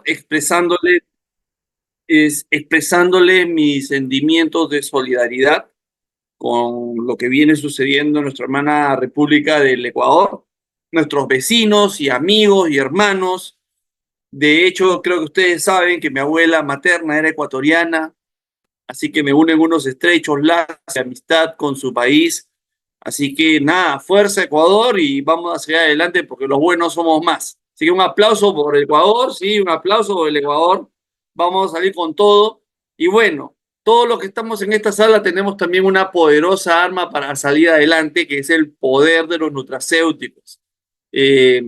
expresándole, expresándole mis sentimientos de solidaridad con lo que viene sucediendo en nuestra hermana República del Ecuador, nuestros vecinos y amigos y hermanos. De hecho, creo que ustedes saben que mi abuela materna era ecuatoriana, así que me unen unos estrechos lazos de amistad con su país. Así que nada, fuerza Ecuador y vamos a seguir adelante porque los buenos somos más. Así que un aplauso por el Ecuador, sí, un aplauso por el Ecuador. Vamos a salir con todo. Y bueno, todos los que estamos en esta sala tenemos también una poderosa arma para salir adelante, que es el poder de los nutracéuticos. Eh,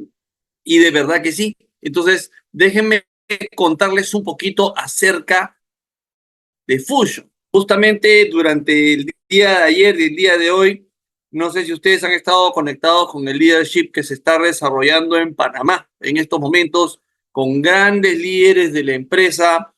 y de verdad que sí. Entonces, déjenme contarles un poquito acerca de Fusion. Justamente durante el día de ayer y el día de hoy, no sé si ustedes han estado conectados con el leadership que se está desarrollando en Panamá en estos momentos, con grandes líderes de la empresa,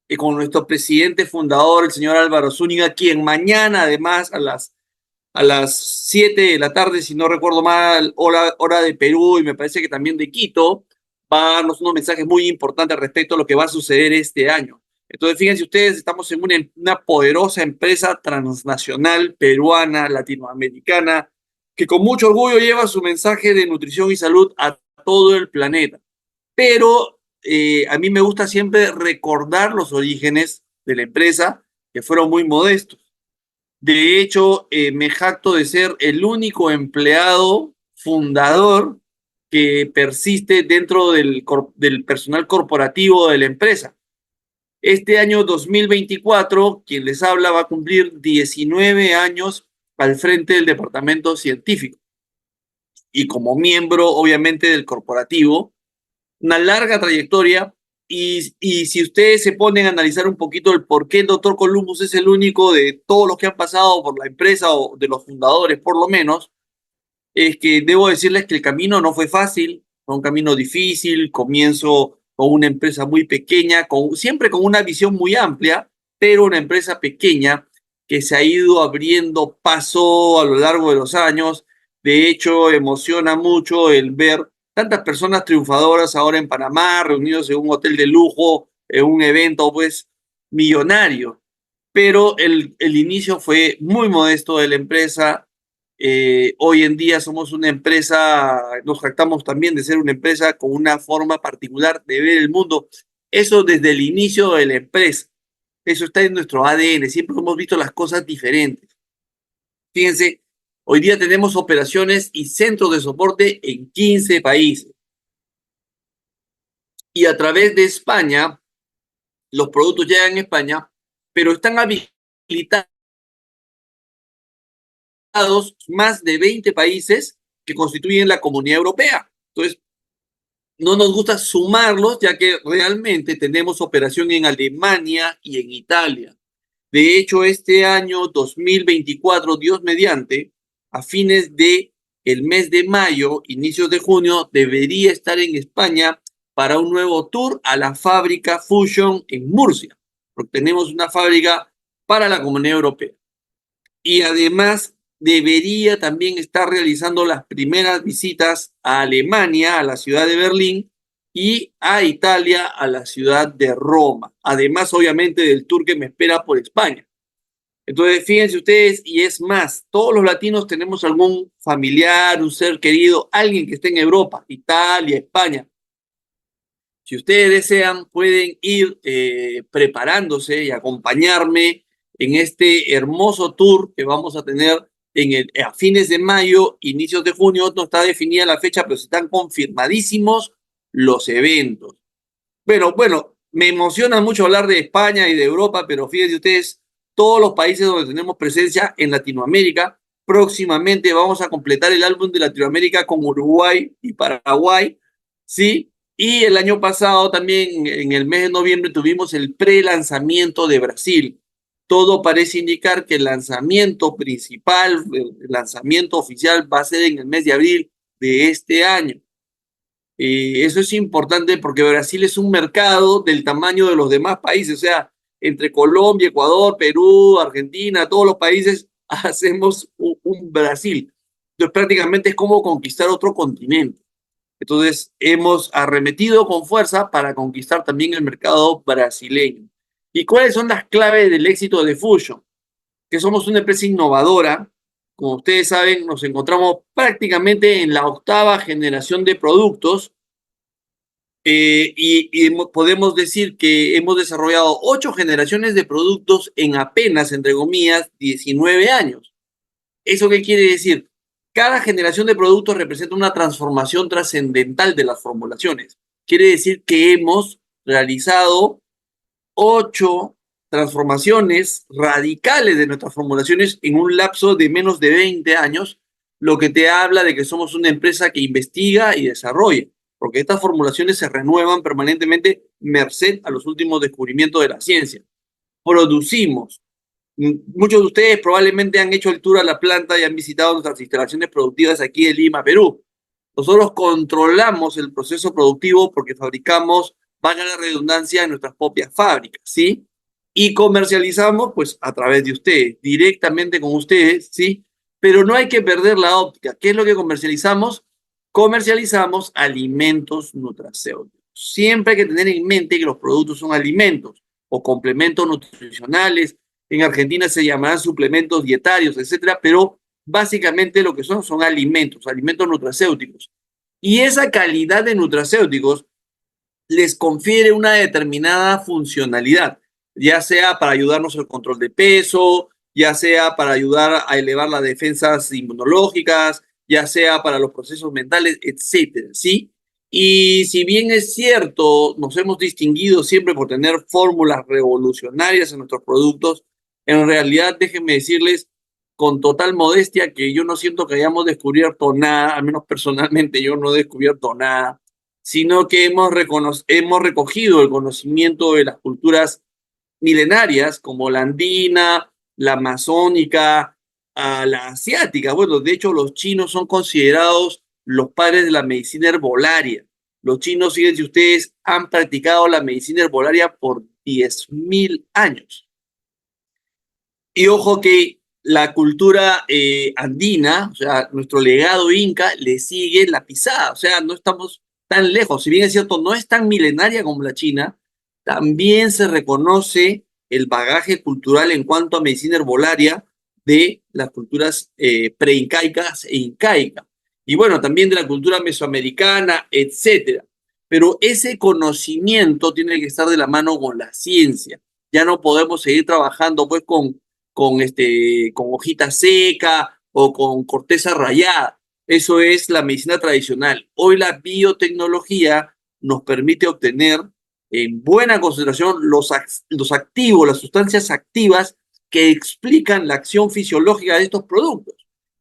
y con nuestro presidente fundador, el señor Álvaro Zúñiga, quien mañana además a las 7 de la tarde, si no recuerdo mal, hora de Perú y me parece que también de Quito, va a darnos unos mensajes muy importantes respecto a lo que va a suceder este año. Entonces, fíjense ustedes, estamos en una poderosa empresa transnacional peruana, latinoamericana, que con mucho orgullo lleva su mensaje de nutrición y salud a todo el planeta. Pero a mí me gusta siempre recordar los orígenes de la empresa, que fueron muy modestos. De hecho, me jacto de ser el único empleado fundador que persiste dentro del personal corporativo de la empresa. Este año 2024, quien les habla va a cumplir 19 años al frente del departamento científico y como miembro, obviamente, del corporativo, una larga trayectoria. Y si ustedes se ponen a analizar un poquito el por qué el doctor Columbus es el único de todos los que han pasado por la empresa o de los fundadores, por lo menos, es que debo decirles que el camino no fue fácil, fue un camino difícil, comienzo con una empresa muy pequeña, siempre con una visión muy amplia, pero una empresa pequeña que se ha ido abriendo paso a lo largo de los años. De hecho, emociona mucho el ver tantas personas triunfadoras ahora en Panamá, reunidos en un hotel de lujo, en un evento pues millonario. Pero el inicio fue muy modesto de la empresa. Hoy en día somos una empresa, nos jactamos también de ser una empresa con una forma particular de ver el mundo. Eso desde el inicio de la empresa. Eso está en nuestro ADN. Siempre hemos visto las cosas diferentes. Fíjense, hoy día tenemos operaciones y centros de soporte en 15 países. Y a través de España, los productos llegan a España, pero están habilitados más de 20 países que constituyen la Comunidad Europea. Entonces, no nos gusta sumarlos, ya que realmente tenemos operación en Alemania y en Italia. De hecho, este año 2024, Dios mediante, a fines de el mes de mayo, inicios de junio, debería estar en España para un nuevo tour a la fábrica Fusion en Murcia, porque tenemos una fábrica para la Comunidad Europea. Y además debería también estar realizando las primeras visitas a Alemania, a la ciudad de Berlín, y a Italia, a la ciudad de Roma. Además, obviamente, del tour que me espera por España. Entonces, fíjense ustedes, y es más, todos los latinos tenemos algún familiar, un ser querido, alguien que esté en Europa, Italia, España. Si ustedes desean, pueden ir preparándose y acompañarme en este hermoso tour que vamos a tener a fines de mayo, inicios de junio. No está definida la fecha, pero están confirmadísimos los eventos. Bueno, me emociona mucho hablar de España y de Europa, pero fíjense ustedes, todos los países donde tenemos presencia en Latinoamérica. Próximamente vamos a completar el álbum de Latinoamérica con Uruguay y Paraguay, ¿sí? Y el año pasado también, en el mes de noviembre, tuvimos el pre-lanzamiento de Brasil. Todo parece indicar que el lanzamiento principal, el lanzamiento oficial va a ser en el mes de abril de este año. Eso es importante porque Brasil es un mercado del tamaño de los demás países, o sea, entre Colombia, Ecuador, Perú, Argentina, todos los países hacemos un Brasil. Entonces prácticamente es como conquistar otro continente. Entonces, hemos arremetido con fuerza para conquistar también el mercado brasileño. ¿Y cuáles son las claves del éxito de Fusion? Que somos una empresa innovadora. Como ustedes saben, nos encontramos prácticamente en la octava generación de productos y podemos decir que hemos desarrollado 8 generaciones de productos en apenas, entre comillas, 19 años. ¿Eso qué quiere decir? Cada generación de productos representa una transformación trascendental de las formulaciones. Quiere decir que hemos realizado 8 transformaciones radicales de nuestras formulaciones en un lapso de menos de 20 años, lo que te habla de que somos una empresa que investiga y desarrolla, porque estas formulaciones se renuevan permanentemente merced a los últimos descubrimientos de la ciencia. Producimos. Muchos de ustedes probablemente han hecho el tour a la planta y han visitado nuestras instalaciones productivas aquí en Lima, Perú. Nosotros controlamos el proceso productivo porque fabricamos, valga la redundancia, en nuestras propias fábricas, ¿sí? Y comercializamos, pues, a través de ustedes, directamente con ustedes, ¿sí? Pero no hay que perder la óptica. ¿Qué es lo que comercializamos? Comercializamos alimentos nutracéuticos. Siempre hay que tener en mente que los productos son alimentos o complementos nutricionales. En Argentina se llamarán suplementos dietarios, etcétera, pero básicamente lo que son alimentos, alimentos nutracéuticos. Y esa calidad de nutracéuticos les confiere una determinada funcionalidad, ya sea para ayudarnos al control de peso, ya sea para ayudar a elevar las defensas inmunológicas, ya sea para los procesos mentales, etcétera, ¿sí? Y si bien es cierto, nos hemos distinguido siempre por tener fórmulas revolucionarias en nuestros productos, en realidad déjenme decirles con total modestia que yo no siento que hayamos descubierto nada, al menos personalmente yo no he descubierto nada, sino que hemos recogido el conocimiento de las culturas milenarias como la andina, la amazónica, la asiática. Bueno, de hecho los chinos son considerados los padres de la medicina herbolaria. Los chinos, fíjense ustedes, han practicado la medicina herbolaria por 10.000 años. Y ojo que la cultura andina, o sea, nuestro legado inca, le sigue la pisada, o sea, no estamos tan lejos. Si bien es cierto, no es tan milenaria como la China, también se reconoce el bagaje cultural en cuanto a medicina herbolaria de las culturas preincaicas e incaicas. Y bueno, también de la cultura mesoamericana, etcétera. Pero ese conocimiento tiene que estar de la mano con la ciencia. Ya no podemos seguir trabajando pues con hojita seca o con corteza rayada. Eso es la medicina tradicional. Hoy la biotecnología nos permite obtener en buena concentración los activos, las sustancias activas que explican la acción fisiológica de estos productos.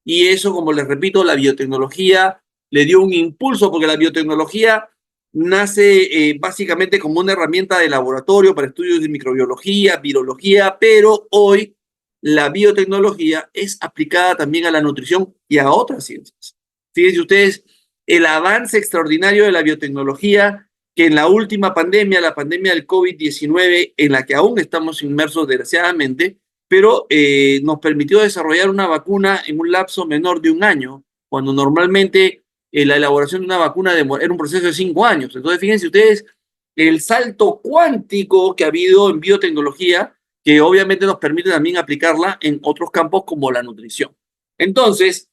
Y eso, como les repito, la biotecnología le dio un impulso porque la biotecnología nace básicamente como una herramienta de laboratorio para estudios de microbiología, virología, pero hoy la biotecnología es aplicada también a la nutrición y a otras ciencias. Fíjense ustedes, el avance extraordinario de la biotecnología que en la última pandemia, la pandemia del COVID-19, en la que aún estamos inmersos desgraciadamente, pero nos permitió desarrollar una vacuna en un lapso menor de un año, cuando normalmente la elaboración de una vacuna era un proceso de 5 años. Entonces, fíjense ustedes el salto cuántico que ha habido en biotecnología, que obviamente nos permite también aplicarla en otros campos como la nutrición. Entonces,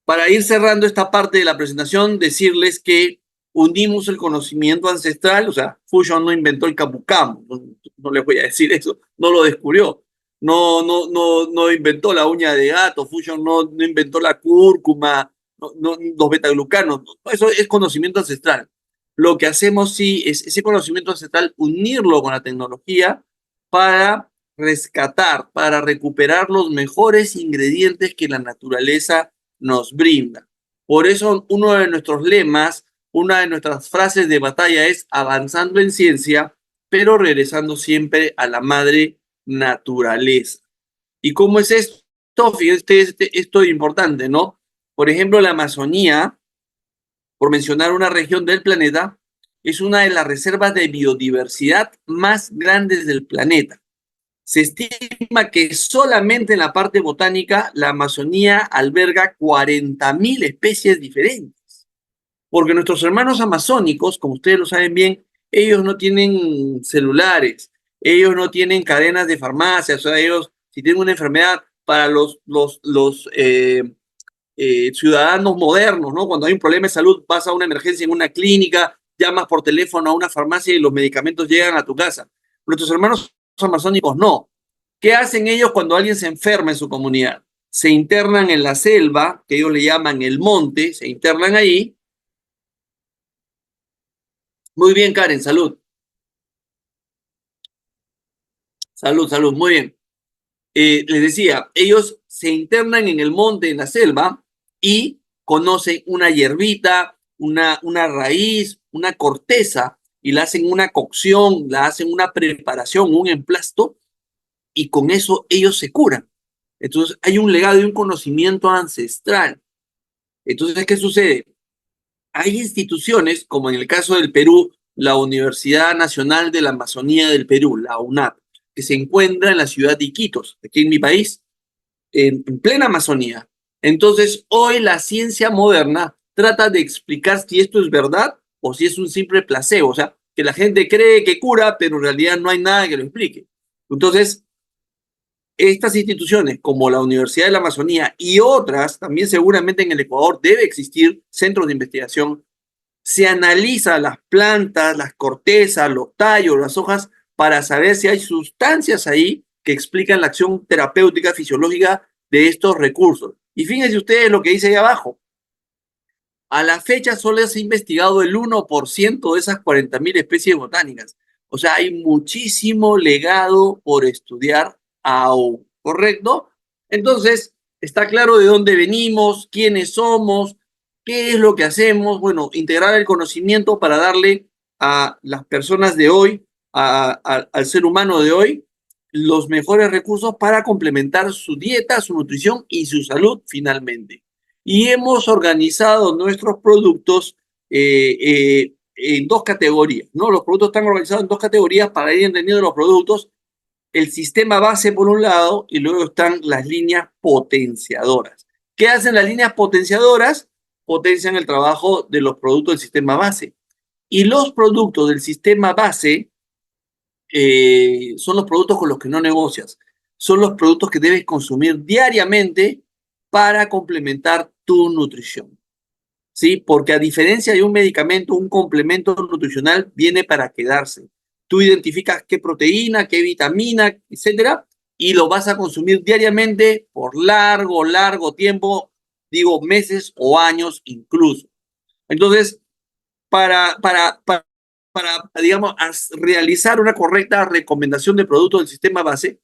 para ir cerrando esta parte de la presentación, decirles que unimos el conocimiento ancestral, o sea, Fusion no inventó el camu camu, no les voy a decir eso, no lo descubrió, no inventó la uña de gato, Fusion no inventó la cúrcuma, los betaglucanos, eso es conocimiento ancestral. Lo que hacemos sí es ese conocimiento ancestral, unirlo con la tecnología para rescatar, para recuperar los mejores ingredientes que la naturaleza nos brinda. Por eso uno de nuestros lemas, una de nuestras frases de batalla es avanzando en ciencia, pero regresando siempre a la madre naturaleza. ¿Y cómo es esto? Fíjense, esto es importante, ¿no? Por ejemplo, la Amazonía, por mencionar una región del planeta, es una de las reservas de biodiversidad más grandes del planeta. Se estima que solamente en la parte botánica la Amazonía alberga 40.000 especies diferentes. Porque nuestros hermanos amazónicos, como ustedes lo saben bien, ellos no tienen celulares, ellos no tienen cadenas de farmacia, o sea, ellos, si tienen una enfermedad, para los ciudadanos modernos, ¿no? Cuando hay un problema de salud, vas a una emergencia en una clínica, llamas por teléfono a una farmacia y los medicamentos llegan a tu casa. Nuestros hermanos amazónicos no. ¿Qué hacen ellos cuando alguien se enferma en su comunidad? Se internan en la selva, que ellos le llaman el monte, se internan ahí. Muy bien, Karen, salud. Salud, salud, muy bien. Les decía, ellos se internan en el monte, en la selva, y conocen una hierbita, una raíz, una corteza, y la hacen una cocción, la hacen una preparación, un emplasto, y con eso ellos se curan. Entonces hay un legado y un conocimiento ancestral. Entonces, ¿qué sucede? Hay instituciones, como en el caso del Perú, la Universidad Nacional de la Amazonía del Perú, la UNAP, que se encuentra en la ciudad de Iquitos, aquí en mi país, en plena Amazonía. Entonces, hoy la ciencia moderna trata de explicar si esto es verdad o si es un simple placebo, o sea, que la gente cree que cura, pero en realidad no hay nada que lo explique. Entonces, estas instituciones como la Universidad de la Amazonía y otras, también seguramente en el Ecuador debe existir centros de investigación, se analiza las plantas, las cortezas, los tallos, las hojas, para saber si hay sustancias ahí que explican la acción terapéutica fisiológica de estos recursos. Y fíjense ustedes lo que dice ahí abajo. A la fecha solo se ha investigado el 1% de esas 40.000 especies botánicas. O sea, hay muchísimo legado por estudiar aún, ¿correcto? Entonces, está claro de dónde venimos, quiénes somos, qué es lo que hacemos. Bueno, integrar el conocimiento para darle a las personas de hoy, al ser humano de hoy, los mejores recursos para complementar su dieta, su nutrición y su salud finalmente. Y hemos organizado nuestros productos en dos categorías, ¿no? Los productos están organizados en dos categorías para ir entendiendo los productos. El sistema base por un lado y luego están las líneas potenciadoras. ¿Qué hacen las líneas potenciadoras? Potencian el trabajo de los productos del sistema base. Y los productos del sistema base son los productos con los que no negocias. Son los productos que debes consumir diariamente para complementar tu nutrición. ¿Sí? Porque a diferencia de un medicamento, un complemento nutricional viene para quedarse. Tú identificas qué proteína, qué vitamina, etcétera, y lo vas a consumir diariamente por largo, largo tiempo, digo meses o años incluso. Entonces, para digamos, realizar una correcta recomendación de productos del sistema base,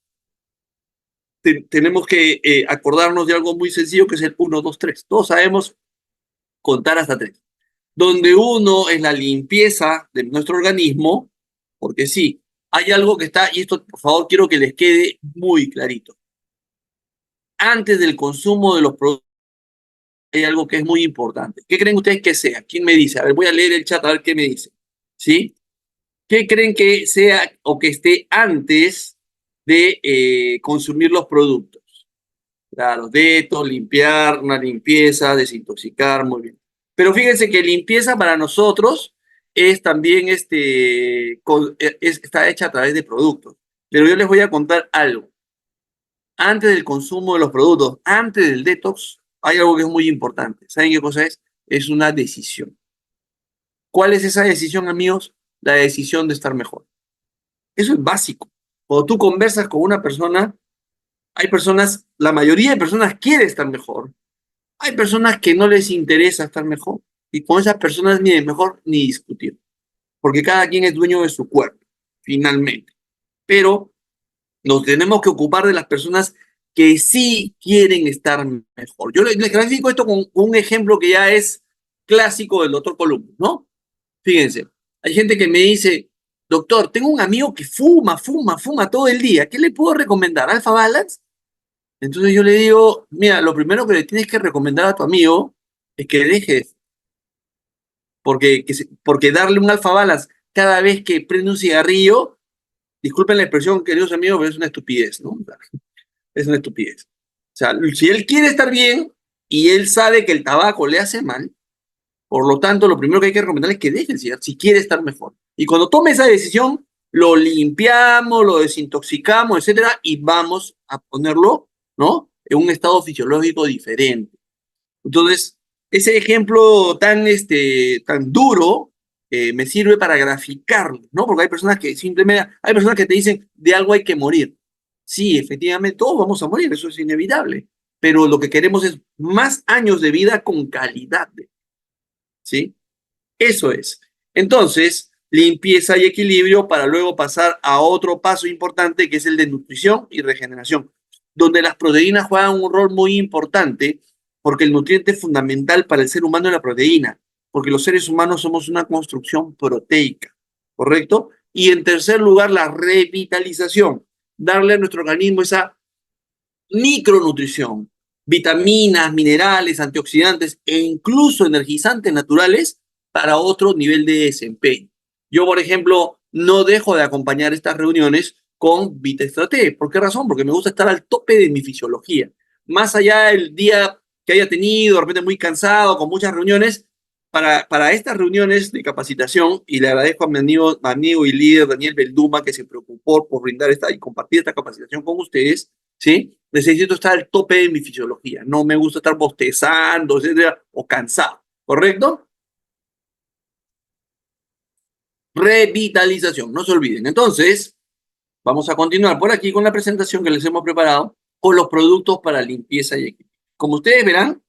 tenemos que acordarnos de algo muy sencillo que es el 1, 2, 3. Todos sabemos contar hasta 3. Donde uno es la limpieza de nuestro organismo, porque sí, hay algo que está, y esto por favor quiero que les quede muy clarito. Antes del consumo de los productos hay algo que es muy importante. ¿Qué creen ustedes que sea? ¿Quién me dice? A ver, voy a leer el chat a ver qué me dice. ¿Sí? ¿Qué creen que sea o que esté antes de consumir los productos? Claro, detox, limpiar, una limpieza, desintoxicar, muy bien. Pero fíjense que limpieza para nosotros es también está hecha a través de productos. Pero yo les voy a contar algo. Antes del consumo de los productos, antes del detox, hay algo que es muy importante. ¿Saben qué cosa es? Es una decisión. ¿Cuál es esa decisión, amigos? La decisión de estar mejor. Eso es básico. Cuando tú conversas con una persona, hay personas, la mayoría de personas quiere estar mejor. Hay personas que no les interesa estar mejor. Y con esas personas ni de mejor ni discutir. Porque cada quien es dueño de su cuerpo, finalmente. Pero nos tenemos que ocupar de las personas que sí quieren estar mejor. Yo les clasifico esto con un ejemplo que ya es clásico del doctor Columbo, ¿no? Fíjense, hay gente que me dice, doctor, tengo un amigo que fuma todo el día. ¿Qué le puedo recomendar? ¿Alfa Balance? Entonces yo le digo, mira, lo primero que le tienes que recomendar a tu amigo es que dejes, porque darle un Alfa Balance cada vez que prende un cigarrillo, disculpen la expresión, queridos amigos, pero es una estupidez, ¿no? Es una estupidez. O sea, si él quiere estar bien y él sabe que el tabaco le hace mal, Por lo tanto, lo primero que hay que recomendar es que deje el cigarro si quiere estar mejor. Y cuando tome esa decisión, lo limpiamos, lo desintoxicamos, etcétera, y vamos a ponerlo, ¿no?, en un estado fisiológico diferente. Entonces, ese ejemplo tan duro me sirve para graficarlo, ¿no? Porque hay personas que simplemente, hay personas que te dicen, de algo hay que morir. Sí, efectivamente, todos vamos a morir, eso es inevitable. Pero lo que queremos es más años de vida con calidad, ¿sí? Eso es. Entonces, limpieza y equilibrio para luego pasar a otro paso importante que es el de nutrición y regeneración, donde las proteínas juegan un rol muy importante porque el nutriente fundamental para el ser humano es la proteína, porque los seres humanos somos una construcción proteica, ¿correcto? Y en tercer lugar, la revitalización, darle a nuestro organismo esa micronutrición, vitaminas, minerales, antioxidantes e incluso energizantes naturales para otro nivel de desempeño. Yo, por ejemplo, no dejo de acompañar estas reuniones con Vita Extra T. ¿Por qué razón? Porque me gusta estar al tope de mi fisiología. Más allá del día que haya tenido, de repente muy cansado, con muchas reuniones, para estas reuniones de capacitación, y le agradezco a mi amigo y líder Daniel Belduma que se preocupó por brindar esta y compartir esta capacitación con ustedes, ¿sí? Necesito estar al tope de mi fisiología. No me gusta estar bostezando, etcétera, o cansado, ¿correcto? Revitalización, no se olviden. Entonces, vamos a continuar por aquí con la presentación que les hemos preparado con los productos para limpieza y equilibrio. Como ustedes verán,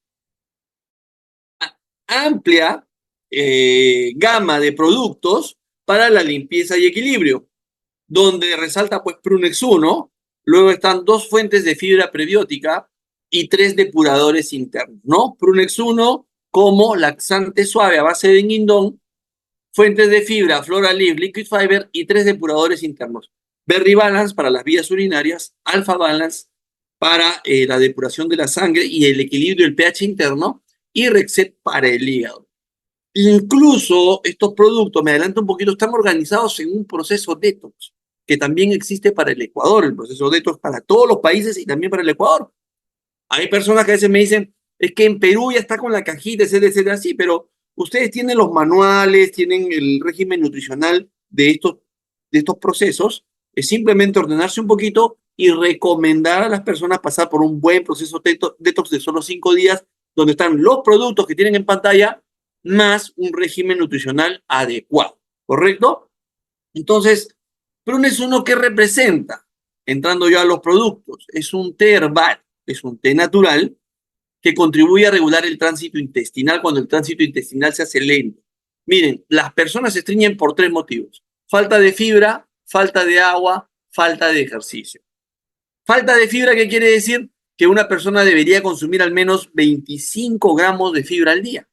amplia gama de productos para la limpieza y equilibrio, donde resalta pues Prunex 1, luego están 2 fuentes de fibra prebiótica y 3 depuradores internos, ¿no? Prunex 1 como laxante suave a base de guindón, fuentes de fibra, Flora Leaf, Liquid Fiber y 3 depuradores internos. Berry Balance para las vías urinarias, Alpha Balance para la depuración de la sangre y el equilibrio del pH interno, y Rexet para el hígado. Incluso estos productos, me adelanto un poquito, están organizados en un proceso detox, que también existe para el Ecuador, el proceso detox para todos los países y también para el Ecuador. Hay personas que a veces me dicen, es que en Perú ya está con la cajita, etcétera, etcétera, sí, pero ustedes tienen los manuales, tienen el régimen nutricional de estos procesos, es simplemente ordenarse un poquito y recomendar a las personas pasar por un buen proceso detox de solo 5 días, donde están los productos que tienen en pantalla, más un régimen nutricional adecuado, ¿correcto? Entonces, Prunes uno, ¿qué representa? Entrando ya a los productos, es un té herbal, es un té natural que contribuye a regular el tránsito intestinal cuando el tránsito intestinal se hace lento. Miren, las personas se estreñen por 3 motivos: falta de fibra, falta de agua, falta de ejercicio. Falta de fibra, ¿qué quiere decir? Que una persona debería consumir al menos 25 gramos de fibra al día,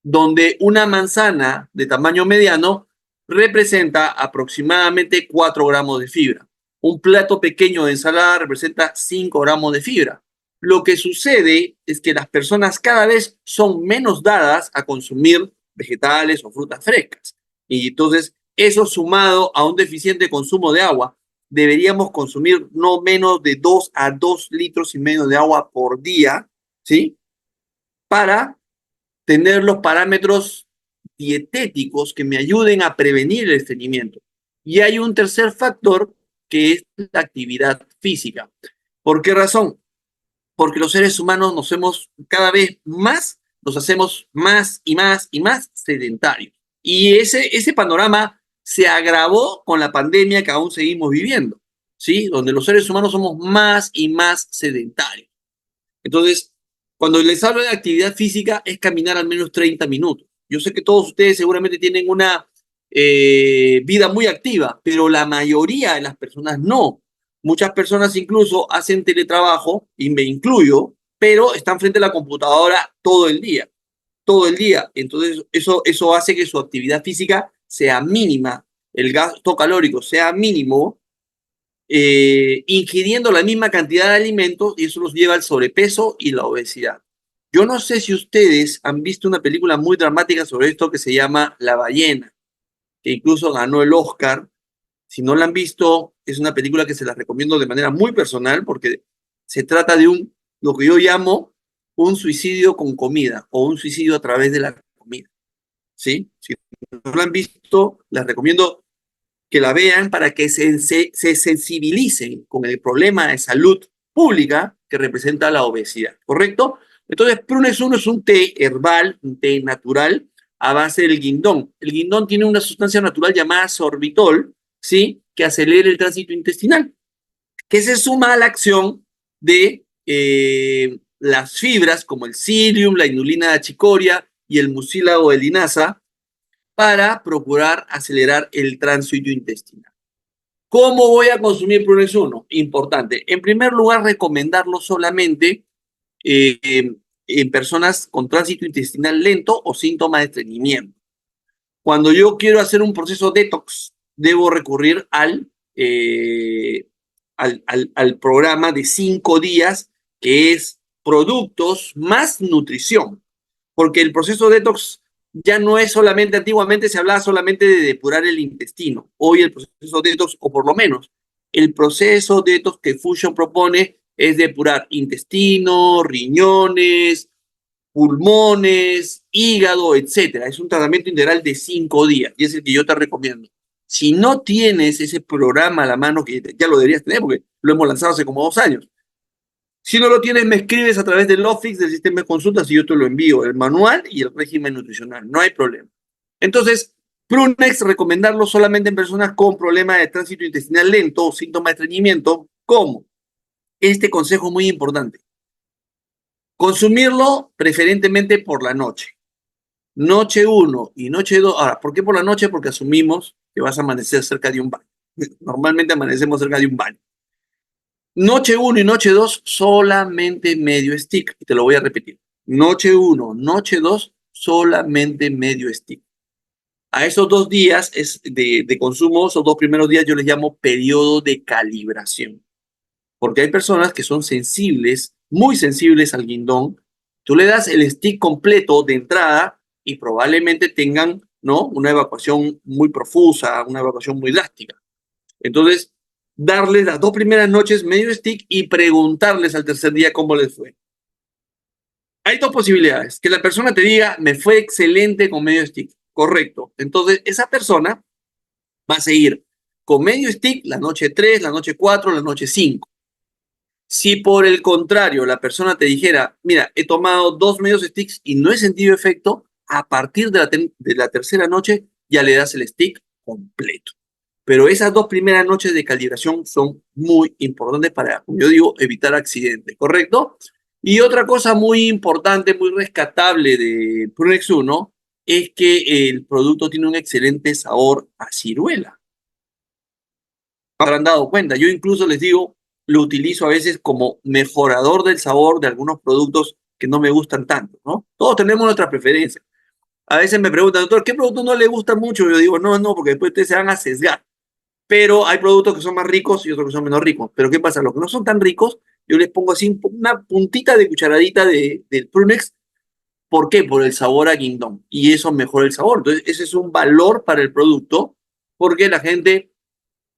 donde una manzana de tamaño mediano representa aproximadamente 4 gramos de fibra. Un plato pequeño de ensalada representa 5 gramos de fibra. Lo que sucede es que las personas cada vez son menos dadas a consumir vegetales o frutas frescas. Y entonces, eso sumado a un deficiente consumo de agua, deberíamos consumir no menos de 2 a 2 litros y medio de agua por día, ¿sí? Para tener los parámetros dietéticos que me ayuden a prevenir el estreñimiento. Y hay un tercer factor que es la actividad física. ¿Por qué razón? Porque los seres humanos nos hacemos cada vez más, nos hacemos más y más y más sedentarios. Y ese panorama se agravó con la pandemia que aún seguimos viviendo, ¿sí? Donde los seres humanos somos más y más sedentarios. Entonces, cuando les hablo de actividad física, es caminar al menos 30 minutos. Yo sé que todos ustedes seguramente tienen una vida muy activa, pero la mayoría de las personas no. Muchas personas incluso hacen teletrabajo, y me incluyo, pero están frente a la computadora todo el día, todo el día. Entonces, eso hace que su actividad física sea mínima, el gasto calórico sea mínimo, ingiriendo la misma cantidad de alimentos, y eso los lleva al sobrepeso y la obesidad. Yo no sé si ustedes han visto una película muy dramática sobre esto que se llama La ballena, que incluso ganó el Oscar. Si no la han visto, es una película que se la recomiendo de manera muy personal porque se trata de lo que yo llamo un suicidio con comida o un suicidio a través de la comida. ¿sí? Si no la han visto, les recomiendo que la vean para que se sensibilicen con el problema de salud pública que representa la obesidad, ¿correcto? Entonces, Prunex 1 es un té herbal, un té natural a base del guindón. El guindón tiene una sustancia natural llamada sorbitol, ¿sí? Que acelera el tránsito intestinal, que se suma a la acción de las fibras como el psyllium, la inulina de chicoria y el mucílago de linaza para procurar acelerar el tránsito intestinal. ¿Cómo voy a consumir Prunex 1? Importante. En primer lugar, recomendarlo solamente en personas con tránsito intestinal lento o síntomas de estreñimiento. Cuando yo quiero hacer un proceso detox, debo recurrir al programa de 5 días, que es productos más nutrición. Porque el proceso detox ya no es solamente, antiguamente se hablaba solamente de depurar el intestino. Hoy el proceso detox, o por lo menos el proceso detox que Fusion propone, es depurar intestino, riñones, pulmones, hígado, etcétera. Es un tratamiento integral de 5 días y es el que yo te recomiendo. Si no tienes ese programa a la mano, que ya lo deberías tener porque lo hemos lanzado hace como 2 años. Si no lo tienes, me escribes a través del Office, del sistema de consultas, y yo te lo envío, el manual y el régimen nutricional. No hay problema. Entonces, Prunex, recomendarlo solamente en personas con problemas de tránsito intestinal lento o síntomas de estreñimiento. ¿Cómo? Este consejo es muy importante. Consumirlo preferentemente por la noche. Noche 1 y noche 2. Ahora, ¿por qué por la noche? Porque asumimos que vas a amanecer cerca de un baño. Normalmente amanecemos cerca de un baño. Noche 1 y noche 2, solamente medio stick. Y te lo voy a repetir. Noche 1, noche 2, solamente medio stick. A esos 2 días de consumo, esos 2 primeros días, yo les llamo periodo de calibración. Porque hay personas que son sensibles, muy sensibles al guindón. Tú le das el stick completo de entrada y probablemente tengan, ¿no?, una evacuación muy profusa, una evacuación muy drástica. Entonces, darles las 2 primeras noches medio stick y preguntarles al tercer día cómo les fue. Hay 2 posibilidades. Que la persona te diga, me fue excelente con medio stick. Correcto. Entonces, esa persona va a seguir con medio stick la noche 3, la noche 4, la noche 5. Si por el contrario la persona te dijera, mira, he tomado 2 medios sticks y no he sentido efecto, a partir de la tercera noche ya le das el stick completo. Pero esas 2 primeras noches de calibración son muy importantes para, como yo digo, evitar accidentes, ¿correcto? Y otra cosa muy importante, muy rescatable de Prunex 1 es que el producto tiene un excelente sabor a ciruela. ¿Se habrán dado cuenta? Yo incluso les digo, lo utilizo a veces como mejorador del sabor de algunos productos que no me gustan tanto, ¿no? Todos tenemos nuestras preferencias. A veces me preguntan, doctor, ¿qué producto no le gusta mucho? Yo digo, no, porque después ustedes se van a sesgar. Pero hay productos que son más ricos y otros que son menos ricos. Pero ¿qué pasa? Los que no son tan ricos, yo les pongo así una puntita de cucharadita del Prunex. ¿Por qué? Por el sabor a guindón. Y eso mejora el sabor. Entonces, ese es un valor para el producto porque la gente,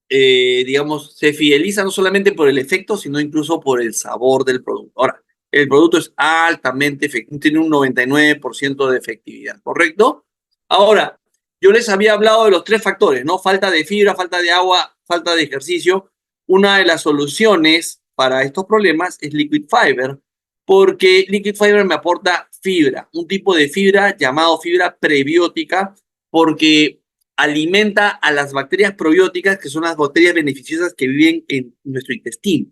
digamos, se fideliza no solamente por el efecto, sino incluso por el sabor del producto. Ahora, el producto es altamente efectivo, tiene un 99% de efectividad, ¿correcto? Ahora, yo les había hablado de los 3 factores, ¿no? Falta de fibra, falta de agua, falta de ejercicio. Una de las soluciones para estos problemas es Liquid Fiber, porque Liquid Fiber me aporta fibra, un tipo de fibra llamado fibra prebiótica, porque alimenta a las bacterias probióticas, que son las bacterias beneficiosas que viven en nuestro intestino.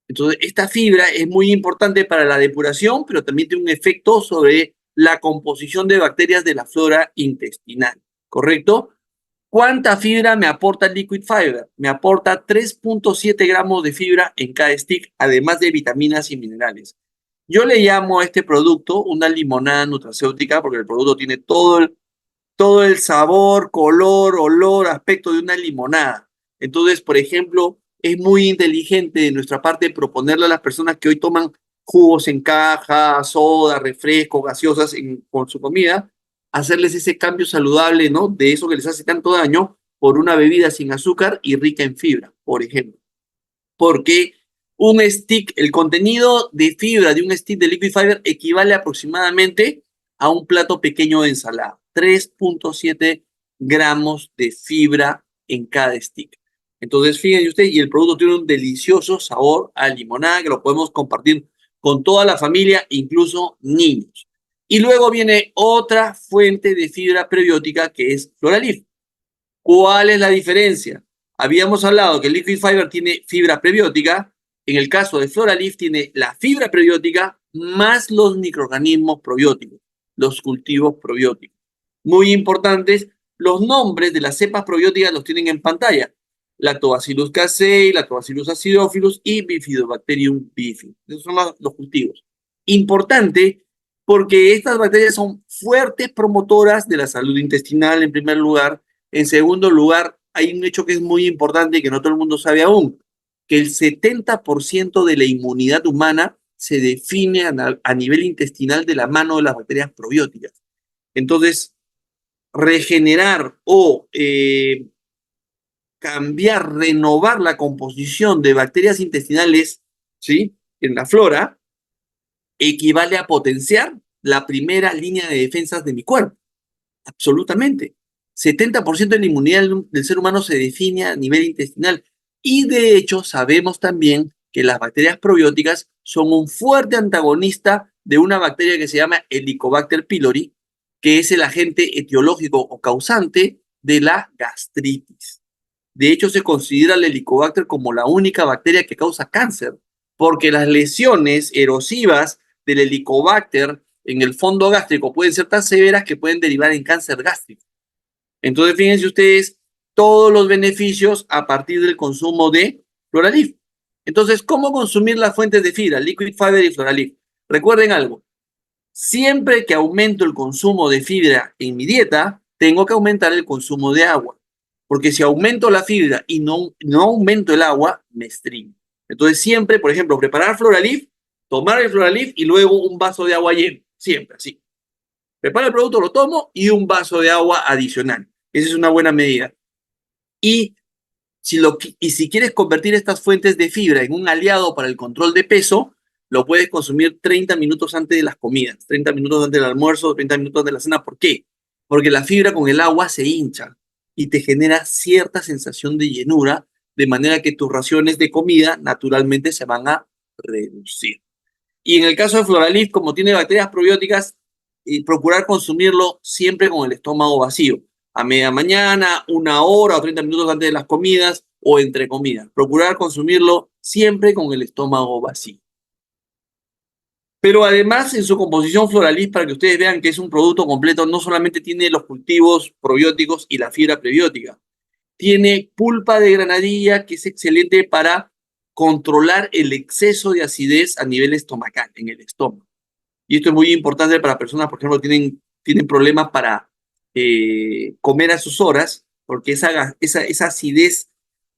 Entonces, esta fibra es muy importante para la depuración, pero también tiene un efecto sobre la composición de bacterias de la flora intestinal, ¿correcto? ¿Cuánta fibra me aporta el Liquid Fiber? Me aporta 3.7 gramos de fibra en cada stick, además de vitaminas y minerales. Yo le llamo a este producto una limonada nutracéutica porque el producto tiene todo el sabor, color, olor, aspecto de una limonada. Entonces, por ejemplo, es muy inteligente de nuestra parte proponerle a las personas que hoy toman jugos en caja, soda, refresco, gaseosas con su comida, hacerles ese cambio saludable, ¿no? De eso que les hace tanto daño por una bebida sin azúcar y rica en fibra, por ejemplo. Porque un stick, el contenido de fibra de un stick de Liquid Fiber equivale aproximadamente a un plato pequeño de ensalada. 3.7 gramos de fibra en cada stick. Entonces, fíjense usted, y el producto tiene un delicioso sabor a limonada que lo podemos compartir con toda la familia, incluso niños. Y luego viene otra fuente de fibra prebiótica que es Floralif. ¿Cuál es la diferencia? Habíamos hablado que el Liquid Fiber tiene fibra prebiótica. En el caso de Floralif tiene la fibra prebiótica más los microorganismos probióticos, los cultivos probióticos. Muy importantes, los nombres de las cepas probióticas los tienen en pantalla. Lactobacillus casei, Lactobacillus acidophilus y Bifidobacterium bifidum. Esos son los cultivos. Importante porque estas bacterias son fuertes promotoras de la salud intestinal en primer lugar. En segundo lugar, hay un hecho que es muy importante y que no todo el mundo sabe aún, que el 70% de la inmunidad humana se define a nivel intestinal de la mano de las bacterias probióticas. Entonces, regenerar o cambiar, renovar la composición de bacterias intestinales, ¿sí?, en la flora, equivale a potenciar la primera línea de defensas de mi cuerpo. Absolutamente. 70% de la inmunidad del ser humano se define a nivel intestinal. Y de hecho, sabemos también que las bacterias probióticas son un fuerte antagonista de una bacteria que se llama Helicobacter pylori, que es el agente etiológico o causante de la gastritis. De hecho, se considera el Helicobacter como la única bacteria que causa cáncer, porque las lesiones erosivas del Helicobacter en el fondo gástrico pueden ser tan severas que pueden derivar en cáncer gástrico. Entonces, fíjense ustedes todos los beneficios a partir del consumo de Floralif. Entonces, ¿cómo consumir las fuentes de fibra, Liquid Fiber y Floralif? Recuerden algo, siempre que aumento el consumo de fibra en mi dieta, tengo que aumentar el consumo de agua, porque si aumento la fibra y no aumento el agua, me estringo. Entonces, siempre, por ejemplo, preparar Floralif, tomar el Floralif y luego un vaso de agua lleno, siempre así. Preparo el producto, lo tomo y un vaso de agua adicional. Esa es una buena medida. Y si quieres convertir estas fuentes de fibra en un aliado para el control de peso, lo puedes consumir 30 minutos antes de las comidas, 30 minutos antes del almuerzo, 30 minutos antes de la cena. ¿Por qué? Porque la fibra con el agua se hincha y te genera cierta sensación de llenura, de manera que tus raciones de comida naturalmente se van a reducir. Y en el caso de Floralif, como tiene bacterias probióticas, procurar consumirlo siempre con el estómago vacío, a media mañana, 1 hora o 30 minutos antes de las comidas o entre comidas. Procurar consumirlo siempre con el estómago vacío. Pero además, en su composición Floralif, para que ustedes vean que es un producto completo, no solamente tiene los cultivos probióticos y la fibra prebiótica, tiene pulpa de granadilla, que es excelente para controlar el exceso de acidez a nivel estomacal, en el estómago. Y esto es muy importante para personas, por ejemplo, tienen problemas para comer a sus horas, porque esa acidez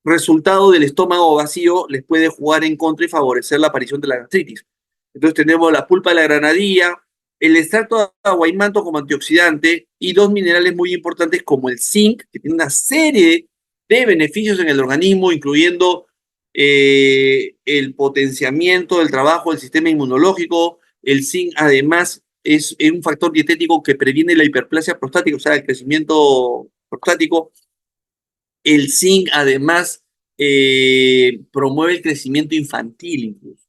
resultado del estómago vacío les puede jugar en contra y favorecer la aparición de la gastritis. Entonces tenemos la pulpa de la granadilla, el extracto de aguaimanto como antioxidante y dos minerales muy importantes como el zinc, que tiene una serie de beneficios en el organismo, incluyendo el potenciamiento del trabajo del sistema inmunológico. El zinc además es un factor dietético que previene la hiperplasia prostática, o sea, el crecimiento prostático. El zinc además promueve el crecimiento infantil incluso.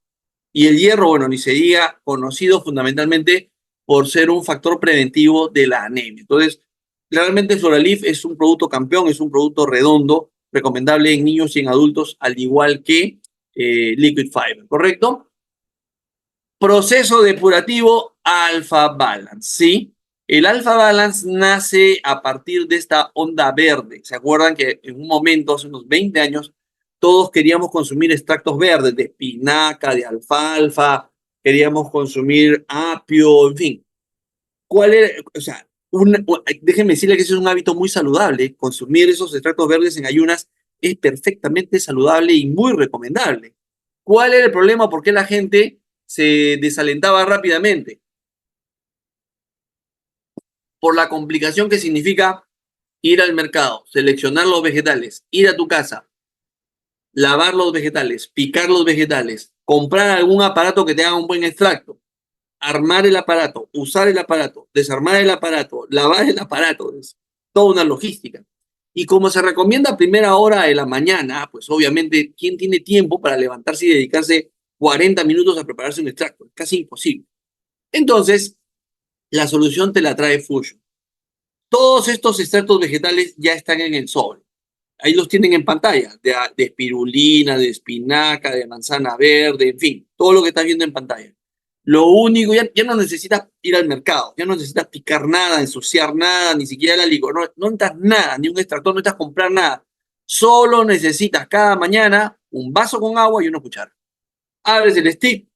Y el hierro, bueno, ni se diga, conocido fundamentalmente por ser un factor preventivo de la anemia. Entonces, realmente Floralif es un producto campeón, es un producto redondo, recomendable en niños y en adultos, al igual que Liquid Fiber, ¿correcto? Proceso depurativo Alpha Balance, ¿sí? El Alpha Balance nace a partir de esta onda verde. ¿Se acuerdan que en un momento, hace unos 20 años, todos queríamos consumir extractos verdes de espinaca, de alfalfa, queríamos consumir apio, en fin? ¿Cuál era? O sea, déjenme decirle que ese es un hábito muy saludable. Consumir esos extractos verdes en ayunas es perfectamente saludable y muy recomendable. ¿Cuál era el problema? ¿Por qué la gente se desalentaba rápidamente? Por la complicación que significa ir al mercado, seleccionar los vegetales, ir a tu casa, lavar los vegetales, picar los vegetales, comprar algún aparato que te haga un buen extracto. armar el aparato, usar el aparato, desarmar el aparato, lavar el aparato, es toda una logística. Y como se recomienda a primera hora de la mañana, pues obviamente, ¿quién tiene tiempo para levantarse y dedicarse 40 minutos a prepararse un extracto? Es casi imposible. Entonces, la solución te la trae Fusion. Todos estos extractos vegetales ya están en el sobre. Ahí los tienen en pantalla, de espirulina, de espinaca, de manzana verde, en fin, todo lo que estás viendo en pantalla. Lo único, ya no necesitas ir al mercado, ya no necesitas picar nada, ensuciar nada, ni siquiera la licor, no necesitas nada, ni un extractor, no necesitas comprar nada. Solo necesitas cada mañana un vaso con agua y una cuchara. Abres el stick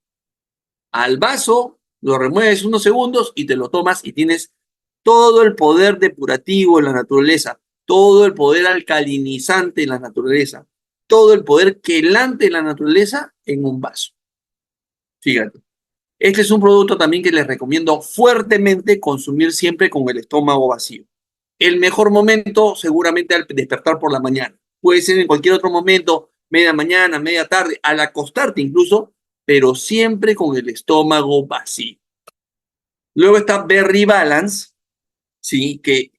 al vaso, lo remueves unos segundos y te lo tomas y tienes todo el poder depurativo en la naturaleza, todo el poder alcalinizante en la naturaleza, todo el poder quelante en la naturaleza en un vaso. Fíjate. Este es un producto también que les recomiendo fuertemente consumir siempre con el estómago vacío. El mejor momento seguramente al despertar por la mañana. Puede ser en cualquier otro momento, media mañana, media tarde, al acostarte incluso, pero siempre con el estómago vacío. Luego está Berry Balance, ¿sí? Que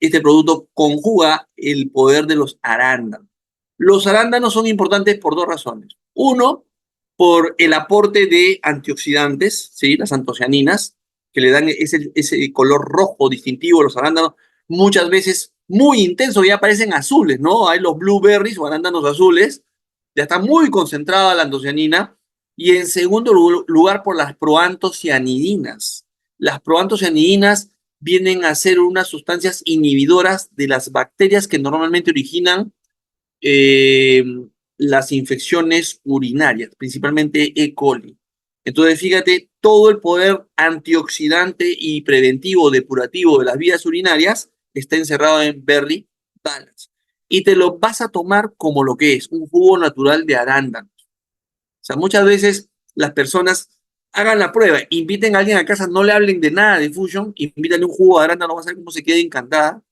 este producto conjuga el poder de los arándanos. Los arándanos son importantes por dos razones. Uno, por el aporte de antioxidantes, ¿sí? Las antocianinas, que le dan ese color rojo distintivo a los arándanos, muchas veces muy intenso, ya parecen azules, ¿no? Hay los blueberries o arándanos azules, ya está muy concentrada la antocianina. Y en segundo lugar, por las proantocianidinas. Las proantocianidinas vienen a ser unas sustancias inhibidoras de las bacterias que normalmente originan eh, las infecciones urinarias, principalmente E. coli. Entonces, fíjate, todo el poder antioxidante y preventivo, depurativo de las vías urinarias está encerrado en Berry Balance. Y te lo vas a tomar como lo que es, un jugo natural de arándano. O sea, muchas veces las personas hagan la prueba, inviten a alguien a casa, no le hablen de nada de Fusion, invítenle un jugo de arándano, vas a ver cómo se queda encantada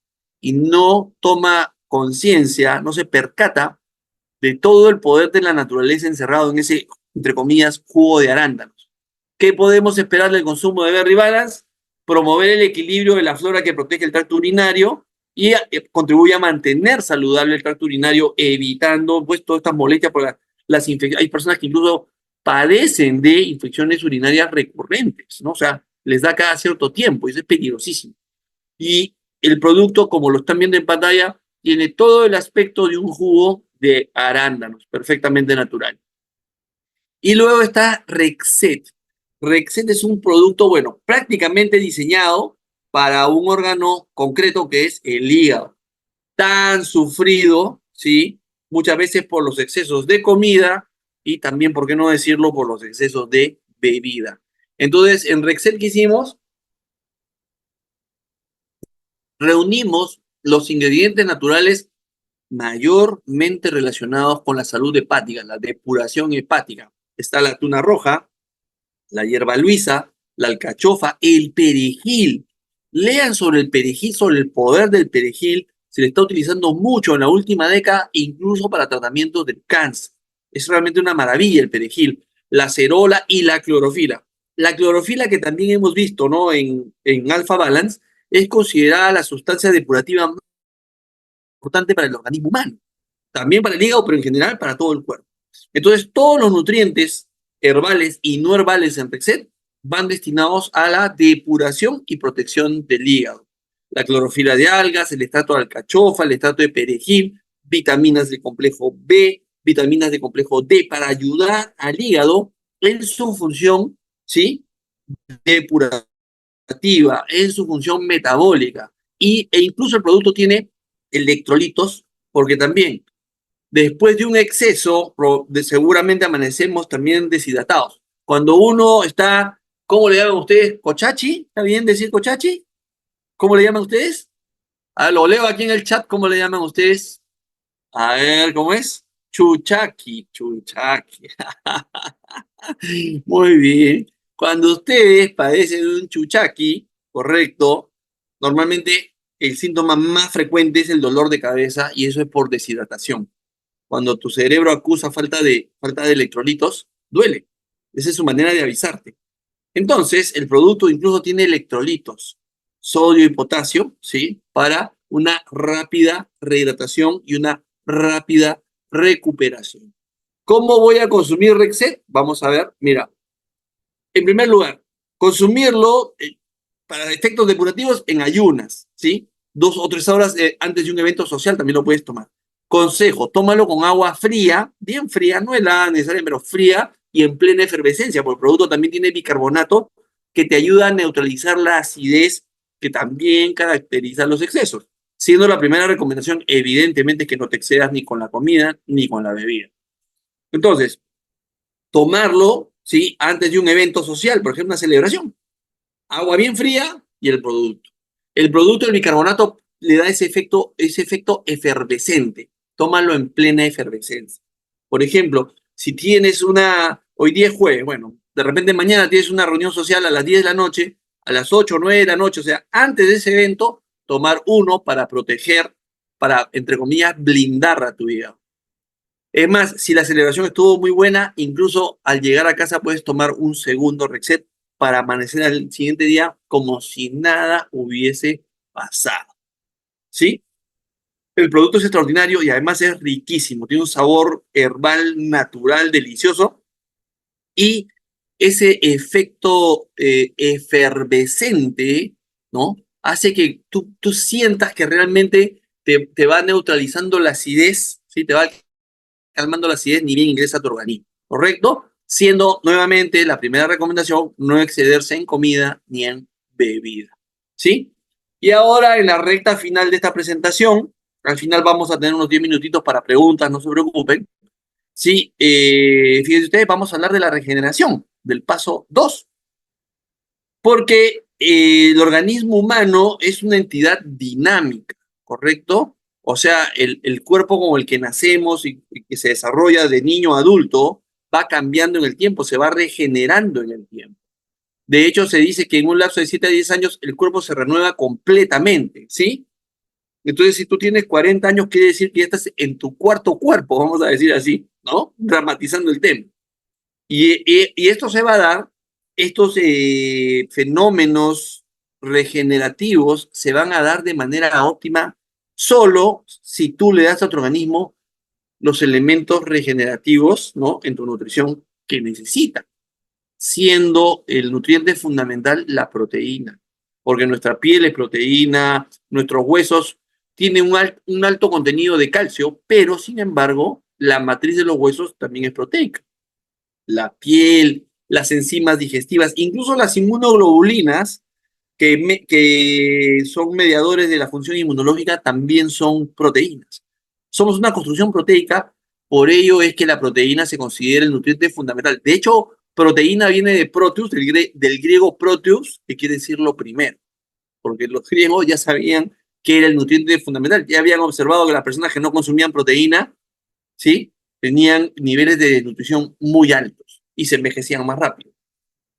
y no toma conciencia, no se percata de todo el poder de la naturaleza encerrado en ese, entre comillas, jugo de arándanos. ¿Qué podemos esperar del consumo de Berry Balance? Promover el equilibrio de la flora que protege el tracto urinario y contribuye a mantener saludable el tracto urinario, evitando pues todas estas molestias por las infecciones. Hay personas que incluso padecen de infecciones urinarias recurrentes, ¿no? O sea, les da cada cierto tiempo y eso es peligrosísimo. Y el producto, como lo están viendo en pantalla, tiene todo el aspecto de un jugo de arándanos, perfectamente natural. Y luego está Rexet. Rexet es un producto, bueno, prácticamente diseñado para un órgano concreto que es el hígado. Tan sufrido, ¿sí? Muchas veces por los excesos de comida y también, ¿por qué no decirlo?, por los excesos de bebida. Entonces, en Rexet, ¿qué hicimos? Reunimos los ingredientes naturales mayormente relacionados con la salud hepática, la depuración hepática. Está la tuna roja, la hierba luisa, la alcachofa, el perejil. Lean sobre el perejil, sobre el poder del perejil. Se le está utilizando mucho en la última década, incluso para tratamientos del cáncer. Es realmente una maravilla el perejil, la acerola y la clorofila. La clorofila que también hemos visto, ¿no?, en Alpha Balance, es considerada la sustancia depurativa más importante para el organismo humano. También para el hígado, pero en general para todo el cuerpo. Entonces, todos los nutrientes herbales y no herbales en Rexet van destinados a la depuración y protección del hígado. La clorofila de algas, el extracto de alcachofa, el extracto de perejil, vitaminas del complejo B, vitaminas del complejo D, para ayudar al hígado en su función, ¿sí?, depurativa, en su función metabólica. E incluso el producto tiene electrolitos, porque también después de un exceso, seguramente amanecemos también deshidratados. Cuando uno está, ¿cómo le llaman ustedes? ¿Cochachi? ¿Está bien decir cochachi? ¿Cómo le llaman ustedes? Lo leo aquí en el chat, ¿cómo le llaman ustedes? A ver, ¿cómo es? Chuchaki, chuchaki. Muy bien. Cuando ustedes padecen de un chuchaqui, correcto, normalmente el síntoma más frecuente es el dolor de cabeza y eso es por deshidratación. Cuando tu cerebro acusa falta de electrolitos, duele. Esa es su manera de avisarte. Entonces, el producto incluso tiene electrolitos, sodio y potasio, ¿sí? Para una rápida rehidratación y una rápida recuperación. ¿Cómo voy a consumir Rexet? Vamos a ver, mira, en primer lugar, consumirlo para efectos depurativos en ayunas, ¿sí? 2 o 3 horas antes de un evento social también lo puedes tomar. Consejo, tómalo con agua fría, bien fría, no helada necesaria, pero fría y en plena efervescencia, porque el producto también tiene bicarbonato que te ayuda a neutralizar la acidez que también caracteriza los excesos. Siendo la primera recomendación, evidentemente, que no te excedas ni con la comida ni con la bebida. Entonces, tomarlo, ¿sí? Antes de un evento social, por ejemplo, una celebración. Agua bien fría y el producto. El producto del bicarbonato le da ese efecto efervescente. Tómalo en plena efervescencia. Por ejemplo, si tienes hoy día es jueves, bueno, de repente mañana tienes una reunión social a las 10 de la noche, a las 8 o 9 de la noche, o sea, antes de ese evento, tomar uno para proteger, para, entre comillas, blindar a tu hígado. Es más, si la celebración estuvo muy buena, incluso al llegar a casa puedes tomar un segundo Rexet para amanecer al siguiente día como si nada hubiese pasado. ¿Sí? El producto es extraordinario y además es riquísimo. Tiene un sabor herbal, natural, delicioso. Y ese efecto efervescente, ¿no? Hace que tú sientas que realmente te va neutralizando la acidez, ¿sí? Te va calmando la acidez ni bien ingresa a tu organismo, ¿correcto? Siendo nuevamente la primera recomendación no excederse en comida ni en bebida, ¿sí? Y ahora en la recta final de esta presentación, al final vamos a tener unos 10 minutitos para preguntas, no se preocupen, ¿sí? Fíjense ustedes, vamos a hablar de la regeneración, del paso 2, porque el organismo humano es una entidad dinámica, ¿correcto? O sea, el cuerpo con el que nacemos y que se desarrolla de niño a adulto va cambiando en el tiempo, se va regenerando en el tiempo. De hecho, se dice que en un lapso de 7 a 10 años el cuerpo se renueva completamente, ¿sí? Entonces, si tú tienes 40 años, quiere decir que ya estás en tu cuarto cuerpo, vamos a decir así, ¿no? Dramatizando el tema. Y esto se va a dar, estos fenómenos regenerativos se van a dar de manera óptima solo si tú le das a tu organismo los elementos regenerativos, ¿no? En tu nutrición que necesita, siendo el nutriente fundamental la proteína, porque nuestra piel es proteína, nuestros huesos tienen un alto contenido de calcio, pero sin embargo, la matriz de los huesos también es proteica. La piel, las enzimas digestivas, incluso las inmunoglobulinas, que son mediadores de la función inmunológica, también son proteínas. Somos una construcción proteica, por ello es que la proteína se considera el nutriente fundamental. De hecho, proteína viene de proteus, del griego proteus, que quiere decir lo primero, porque los griegos ya sabían que era el nutriente fundamental. Ya habían observado que las personas que no consumían proteína, ¿sí? Tenían niveles de nutrición muy altos y se envejecían más rápido.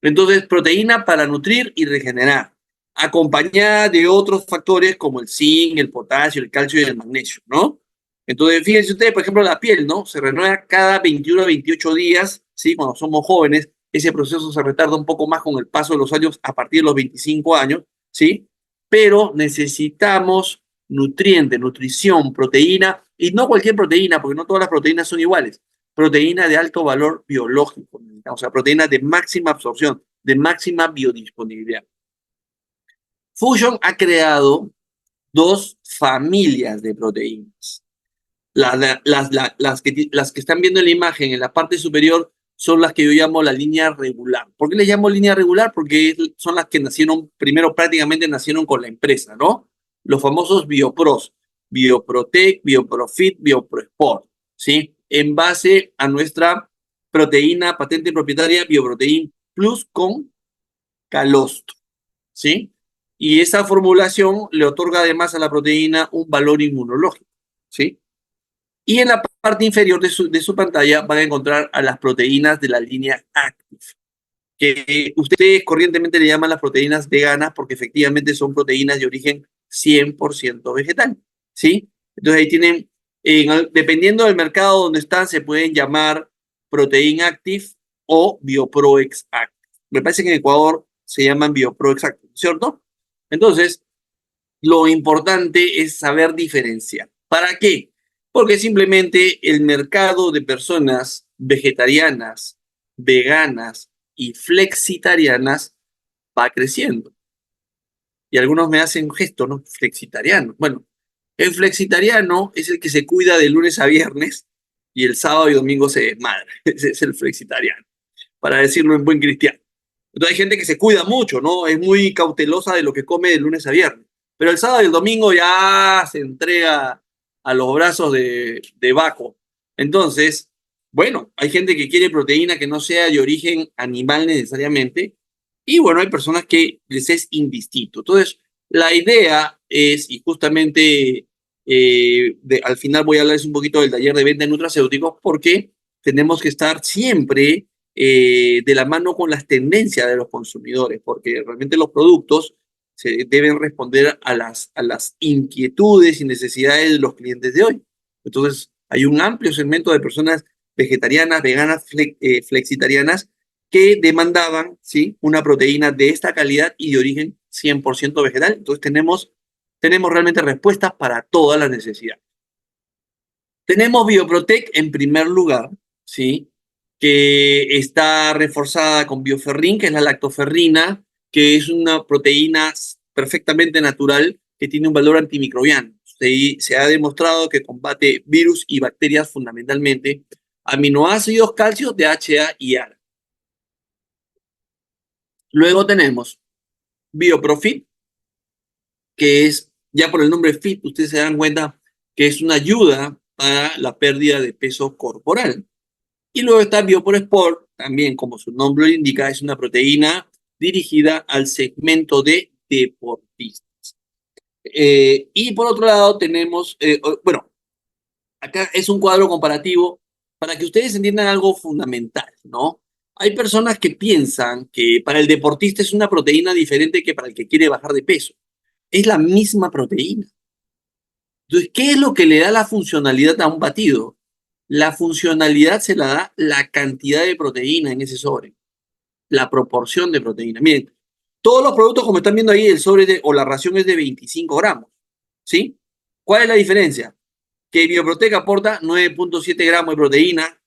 Entonces, proteína para nutrir y regenerar, acompañada de otros factores como el zinc, el potasio, el calcio y el magnesio, ¿no? Entonces, fíjense ustedes, por ejemplo, la piel, ¿no? Se renueva cada 21 a 28 días, ¿sí? Cuando somos jóvenes, ese proceso se retarda un poco más con el paso de los años a partir de los 25 años, ¿sí? Pero necesitamos nutrientes, nutrición, proteína, y no cualquier proteína, porque no todas las proteínas son iguales. Proteína de alto valor biológico, o sea, proteínas de máxima absorción, de máxima biodisponibilidad. Fusion ha creado dos familias de proteínas. Las que están viendo en la imagen en la parte superior son las que yo llamo la línea regular. ¿Por qué les llamo línea regular? Porque son las que nacieron, primero prácticamente nacieron con la empresa, ¿no? Los famosos Biopros, Bioprotec, Bioprofit, Bioprosport, ¿sí? En base a nuestra proteína patente propietaria Bioprotein Plus con calostro, ¿sí? Y esa formulación le otorga además a la proteína un valor inmunológico, ¿sí? Y en la parte inferior de su pantalla van a encontrar a las proteínas de la línea Active, que ustedes corrientemente le llaman las proteínas veganas porque efectivamente son proteínas de origen 100% vegetal, ¿sí? Entonces ahí tienen, dependiendo del mercado donde están, se pueden llamar Protein Active o BioProex Active, me parece que en Ecuador se llaman BioPro Exacto, ¿cierto? Entonces, lo importante es saber diferenciar. ¿Para qué? Porque simplemente el mercado de personas vegetarianas, veganas y flexitarianas va creciendo. Y algunos me hacen un gesto, ¿no? Flexitariano. Bueno, el flexitariano es el que se cuida de lunes a viernes y el sábado y domingo se desmadra. Ese es el flexitariano, para decirlo en buen cristiano. Entonces hay gente que se cuida mucho, ¿no? Es muy cautelosa de lo que come de lunes a viernes. Pero el sábado y el domingo ya se entrega a los brazos de Baco. Entonces, bueno, hay gente que quiere proteína que no sea de origen animal necesariamente. Y bueno, hay personas que les es indistinto. Entonces, la idea es, y justamente al final voy a hablarles un poquito del taller de venta de nutracéuticos, porque tenemos que estar siempre de la mano con las tendencias de los consumidores, porque realmente los productos se deben responder a las inquietudes y necesidades de los clientes de hoy. Entonces, hay un amplio segmento de personas vegetarianas, veganas, flexitarianas, que demandaban, ¿sí?, una proteína de esta calidad y de origen 100% vegetal. Entonces, tenemos realmente respuestas para todas las necesidades. Tenemos Bioprotec en primer lugar, ¿sí?, que está reforzada con bioferrín, que es la lactoferrina, que es una proteína perfectamente natural que tiene un valor antimicrobiano. Se ha demostrado que combate virus y bacterias fundamentalmente, aminoácidos, calcio, DHA y ARA. Luego tenemos Bioprofit, que es, ya por el nombre FIT, ustedes se dan cuenta que es una ayuda para la pérdida de peso corporal. Y luego está BioProSport, también como su nombre lo indica, es una proteína dirigida al segmento de deportistas. Y por otro lado tenemos, bueno, acá es un cuadro comparativo para que ustedes entiendan algo fundamental, ¿no? Hay personas que piensan que para el deportista es una proteína diferente que para el que quiere bajar de peso. Es la misma proteína. Entonces, ¿qué es lo que le da la funcionalidad a un batido? La funcionalidad se la da la cantidad de proteína en ese sobre, la proporción de proteína. Miren, todos los productos, como están viendo ahí, el sobre o la ración es de 25 gramos, ¿sí? ¿Cuál es la diferencia? Que Bioprotec aporta 9.7 gramos de proteína,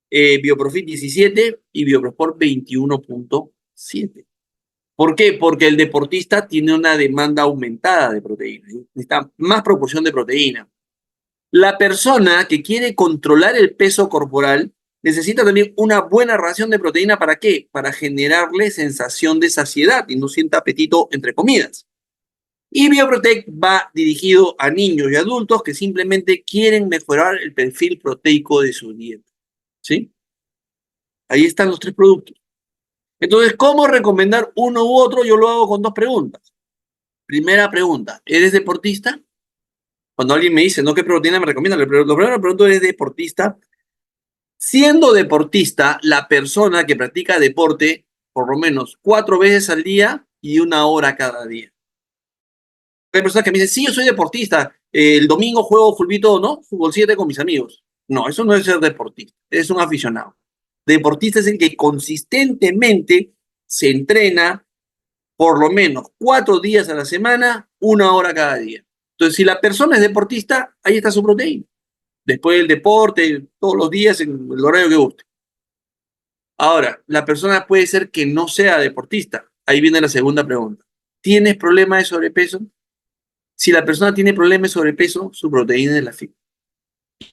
Bioprofit 17 y Bioprosport 21.7. ¿Por qué? Porque el deportista tiene una demanda aumentada de proteína, ¿sí? Necesita más proporción de proteína. La persona que quiere controlar el peso corporal necesita también una buena ración de proteína. ¿Para qué? Para generarle sensación de saciedad y no sienta apetito entre comidas. Y Bioprotec va dirigido a niños y adultos que simplemente quieren mejorar el perfil proteico de su dieta. ¿Sí? Ahí están los tres productos. Entonces, ¿cómo recomendar uno u otro? Yo lo hago con dos preguntas. Primera pregunta, ¿eres deportista? Cuando alguien me dice, no, ¿qué proteína me recomienda? Lo primero que pregunto, ¿eres deportista? Siendo deportista, la persona que practica deporte por lo menos 4 veces al día y 1 hora cada día. Hay personas que me dicen, sí, yo soy deportista, el domingo juego fulbito, ¿no? Fútbol 7 con mis amigos. No, eso no es ser deportista, es un aficionado. Deportista es el que consistentemente se entrena por lo menos 4 días a la semana, 1 hora cada día. Entonces, si la persona es deportista, ahí está su proteína. Después del deporte, todos los días, en el horario que guste. Ahora, la persona puede ser que no sea deportista. Ahí viene la segunda pregunta. ¿Tienes problemas de sobrepeso? Si la persona tiene problemas de sobrepeso, su proteína es la fibra.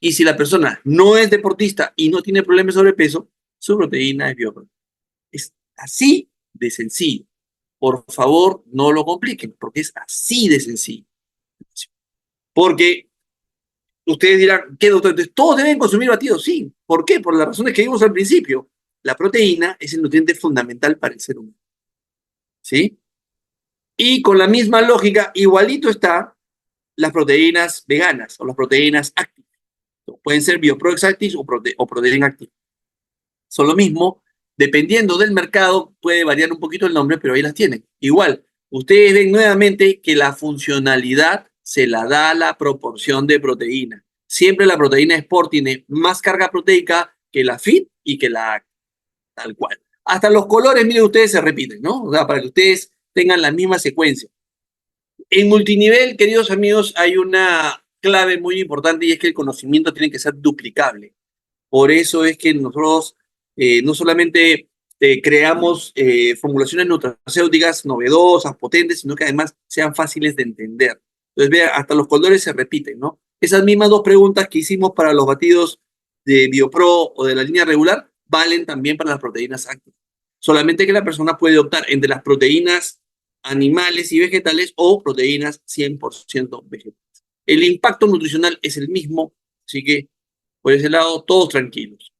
Y si la persona no es deportista y no tiene problemas de sobrepeso, su proteína es bioproteína. Es así de sencillo. Por favor, no lo compliquen, porque es así de sencillo. Porque ustedes dirán, ¿qué doctor? Entonces, ¿todos deben consumir batidos? Sí. ¿Por qué? Por las razones que vimos al principio. La proteína es el nutriente fundamental para el ser humano. ¿Sí? Y con la misma lógica, igualito está las proteínas veganas o las proteínas active. Pueden ser BioProEx Active o Protein Active. Son lo mismo, dependiendo del mercado, puede variar un poquito el nombre, pero ahí las tienen. Igual, ustedes ven nuevamente que la funcionalidad se la da la proporción de proteína. Siempre la proteína Sport tiene más carga proteica que la FIT y que la Active, tal cual. Hasta los colores, miren ustedes, se repiten, ¿no? O sea, para que ustedes tengan la misma secuencia. En multinivel, queridos amigos, hay una clave muy importante y es que el conocimiento tiene que ser duplicable. Por eso es que nosotros no solamente creamos formulaciones nutracéuticas novedosas, potentes, sino que además sean fáciles de entender. Entonces, vean, hasta los colores se repiten, ¿no? Esas mismas dos preguntas que hicimos para los batidos de BioPro o de la línea regular valen también para las proteínas activas. Solamente que la persona puede optar entre las proteínas animales y vegetales o proteínas 100% vegetales. El impacto nutricional es el mismo, así que por ese lado, todos tranquilos.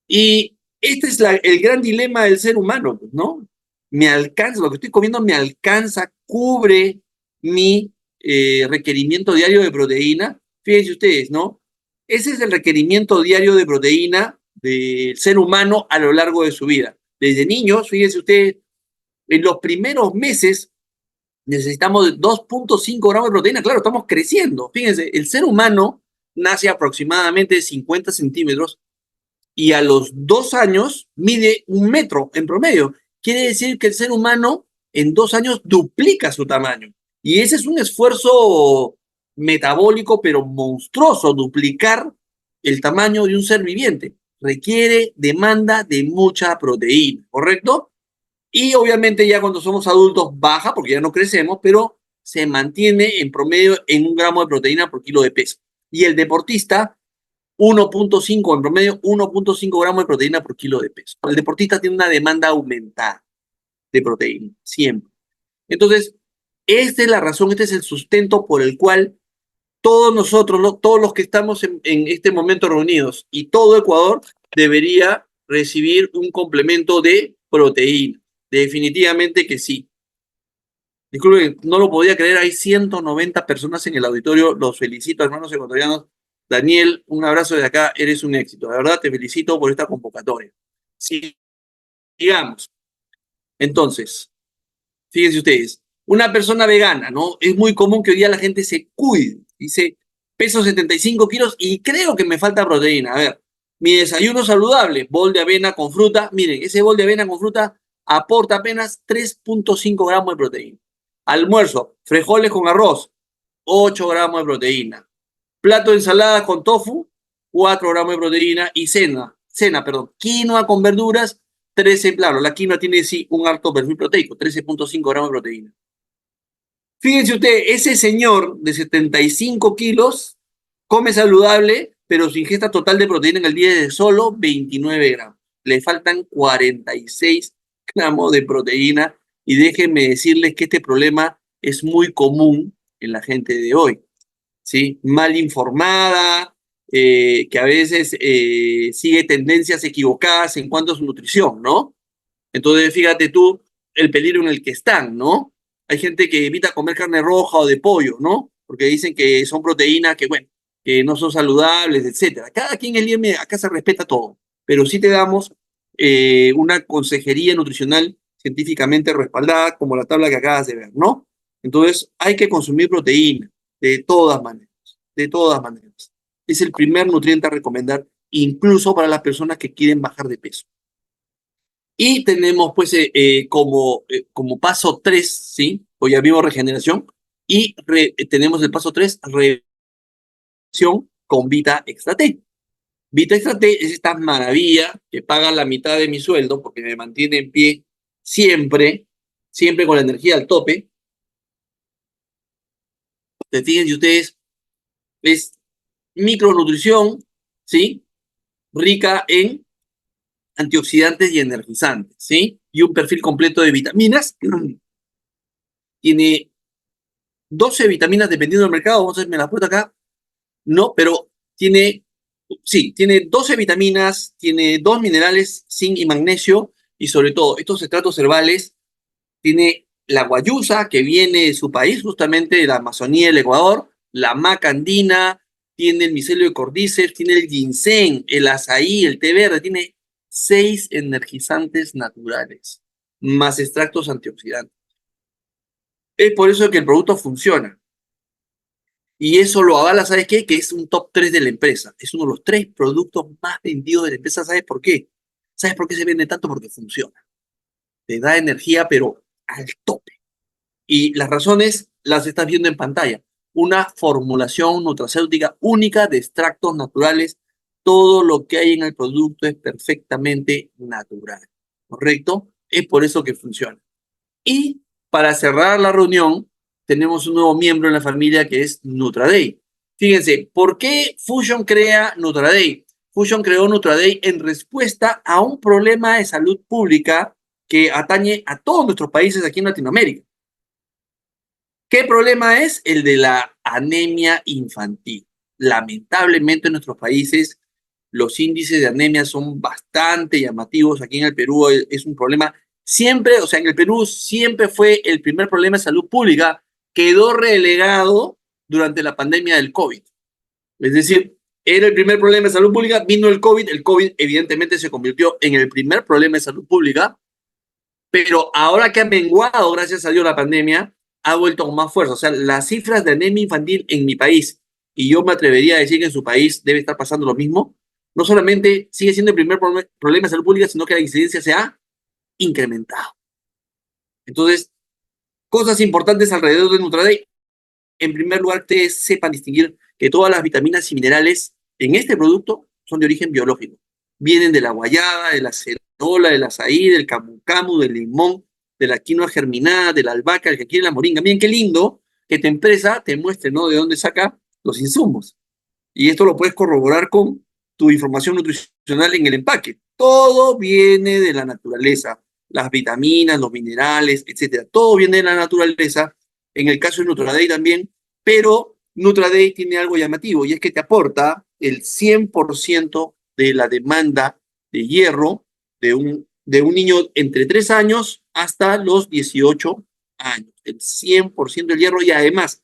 Y este es el gran dilema del ser humano, pues, ¿no? Me alcanza, lo que estoy comiendo me alcanza, cubre mi requerimiento diario de proteína. Fíjense ustedes, ¿no? Ese es el requerimiento diario de proteína del ser humano a lo largo de su vida. Desde niños, fíjense ustedes, en los primeros meses necesitamos 2.5 gramos de proteína. Claro, estamos creciendo. Fíjense, el ser humano nace aproximadamente de 50 centímetros y a los 2 años mide 1 metro en promedio. Quiere decir que el ser humano en 2 años duplica su tamaño. Y ese es un esfuerzo metabólico, pero monstruoso, duplicar el tamaño de un ser viviente. Requiere demanda de mucha proteína, ¿correcto? Y obviamente ya cuando somos adultos baja, porque ya no crecemos, pero se mantiene en promedio en 1 gramo de proteína por kilo de peso. Y el deportista 1.5 en promedio, 1.5 gramos de proteína por kilo de peso. El deportista tiene una demanda aumentada de proteína, siempre. Entonces, esta es la razón, este es el sustento por el cual todos nosotros, ¿no? Todos los que estamos en este momento reunidos y todo Ecuador debería recibir un complemento de proteína. Definitivamente que sí. Disculpen, no lo podía creer, hay 190 personas en el auditorio. Los felicito, hermanos ecuatorianos. Daniel, un abrazo de acá, eres un éxito. De verdad, te felicito por esta convocatoria. Sí, sigamos. Entonces, fíjense ustedes, una persona vegana, ¿no? Es muy común que hoy día la gente se cuide. Dice, peso 75 kilos y creo que me falta proteína. A ver, mi desayuno saludable, bol de avena con fruta. Miren, ese bol de avena con fruta aporta apenas 3.5 gramos de proteína. Almuerzo, frijoles con arroz, 8 gramos de proteína. Plato de ensalada con tofu, 4 gramos de proteína. Y quinoa con verduras, 13, claro, la quinoa tiene sí un alto perfil proteico, 13.5 gramos de proteína. Fíjense usted, ese señor de 75 kilos come saludable, pero su ingesta total de proteína en el día es de solo 29 gramos. Le faltan 46 gramos de proteína y déjenme decirles que este problema es muy común en la gente de hoy, ¿sí? Mal informada, que a veces sigue tendencias equivocadas en cuanto a su nutrición, ¿no? Entonces, fíjate tú el peligro en el que están, ¿no? Hay gente que evita comer carne roja o de pollo, ¿no? Porque dicen que son proteínas que, bueno, que no son saludables, etcétera. Cada quien en el IEM, acá se respeta todo, pero sí te damos una consejería nutricional científicamente respaldada, como la tabla que acabas de ver, ¿no? Entonces, hay que consumir proteína de todas maneras, de todas maneras. Es el primer nutriente a recomendar, incluso para las personas que quieren bajar de peso. Y tenemos pues como paso 3, ¿sí? Pues ya vimos regeneración y tenemos el paso 3, regeneración con Vita Extra T. Vita Extra T es esta maravilla que paga la mitad de mi sueldo porque me mantiene en pie siempre, siempre con la energía al tope. Fíjense ustedes, es micronutrición, ¿sí? Rica en antioxidantes y energizantes, ¿sí? Y un perfil completo de vitaminas. Tiene 12 vitaminas dependiendo del mercado. Vamos a ver, me la puesto acá. No, pero tiene 12 vitaminas, tiene 2 minerales, zinc y magnesio, y sobre todo, estos extractos herbales, tiene la guayusa, que viene de su país, justamente de la Amazonía del Ecuador, la maca andina, tiene el micelio de cordyceps, tiene el ginseng, el azaí, el té verde, tiene 6 energizantes naturales, más extractos antioxidantes. Es por eso que el producto funciona. Y eso lo avala, ¿sabes qué? Que es un top 3 de la empresa. Es uno de los 3 productos más vendidos de la empresa. ¿Sabes por qué? ¿Sabes por qué se vende tanto? Porque funciona. Te da energía, pero al tope. Y las razones las estás viendo en pantalla. Una formulación nutracéutica única de extractos naturales. Todo lo que hay en el producto es perfectamente natural. ¿Correcto? Es por eso que funciona. Y para cerrar la reunión, tenemos un nuevo miembro en la familia que es NutraDay. Fíjense, ¿por qué Fusion crea NutraDay? Fusion creó NutraDay en respuesta a un problema de salud pública que atañe a todos nuestros países aquí en Latinoamérica. ¿Qué problema es? El de la anemia infantil. Lamentablemente en nuestros países los índices de anemia son bastante llamativos. Aquí en el Perú es un problema siempre, o sea, en el Perú siempre fue el primer problema de salud pública, quedó relegado durante la pandemia del COVID. Es decir, era el primer problema de salud pública, vino el COVID evidentemente se convirtió en el primer problema de salud pública, pero ahora que ha menguado, gracias a Dios, la pandemia, ha vuelto con más fuerza. O sea, las cifras de anemia infantil en mi país, y yo me atrevería a decir que en su país debe estar pasando lo mismo, no solamente sigue siendo el primer problema de salud pública, sino que la incidencia se ha incrementado. Entonces, cosas importantes alrededor de NutraDay. En primer lugar, ustedes sepan distinguir que todas las vitaminas y minerales en este producto son de origen biológico. Vienen de la guayaba, de la cerola, del azaí, del camu camu, del limón, de la quinoa germinada, de la albahaca, el jengibre, la moringa. Miren qué lindo que tu empresa te muestre, ¿no?, de dónde saca los insumos. Y esto lo puedes corroborar con tu información nutricional en el empaque. Todo viene de la naturaleza. Las vitaminas, los minerales, etcétera. Todo viene de la naturaleza. En el caso de NutraDay también, pero NutraDay tiene algo llamativo y es que te aporta el 100% de la demanda de hierro de un niño entre 3 años hasta los 18 años. El 100% del hierro y además,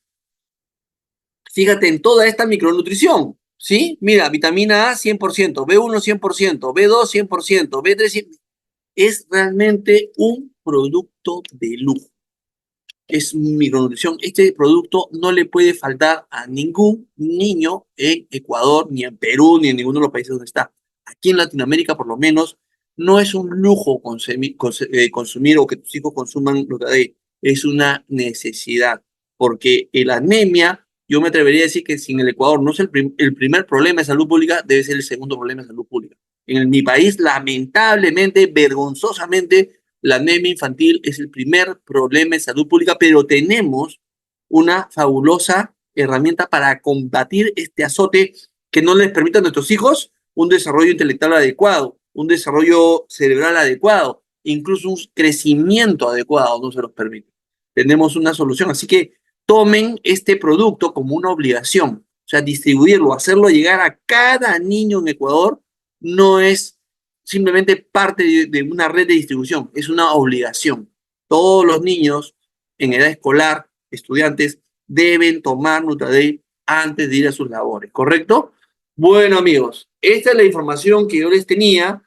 fíjate en toda esta micronutrición, ¿sí? Mira, vitamina A 100%, B1 100%, B2 100%, B3 100%. Es realmente un producto de lujo. Es micronutrición. Este producto no le puede faltar a ningún niño en Ecuador, ni en Perú, ni en ninguno de los países donde está. Aquí en Latinoamérica, por lo menos, no es un lujo consumir o que tus hijos consuman lo que hay. Es una necesidad, porque la anemia, yo me atrevería a decir que si en el Ecuador no es el primer problema de salud pública, debe ser el segundo problema de salud pública. En mi país, lamentablemente, vergonzosamente, la anemia infantil es el primer problema de salud pública, pero tenemos una fabulosa herramienta para combatir este azote que no les permite a nuestros hijos un desarrollo intelectual adecuado, un desarrollo cerebral adecuado, incluso un crecimiento adecuado no se los permite. Tenemos una solución, así que tomen este producto como una obligación, o sea, distribuirlo, hacerlo llegar a cada niño en Ecuador no es simplemente parte de una red de distribución, es una obligación. Todos los niños en edad escolar, estudiantes, deben tomar NutraDay antes de ir a sus labores, ¿correcto? Bueno, amigos, esta es la información que yo les tenía.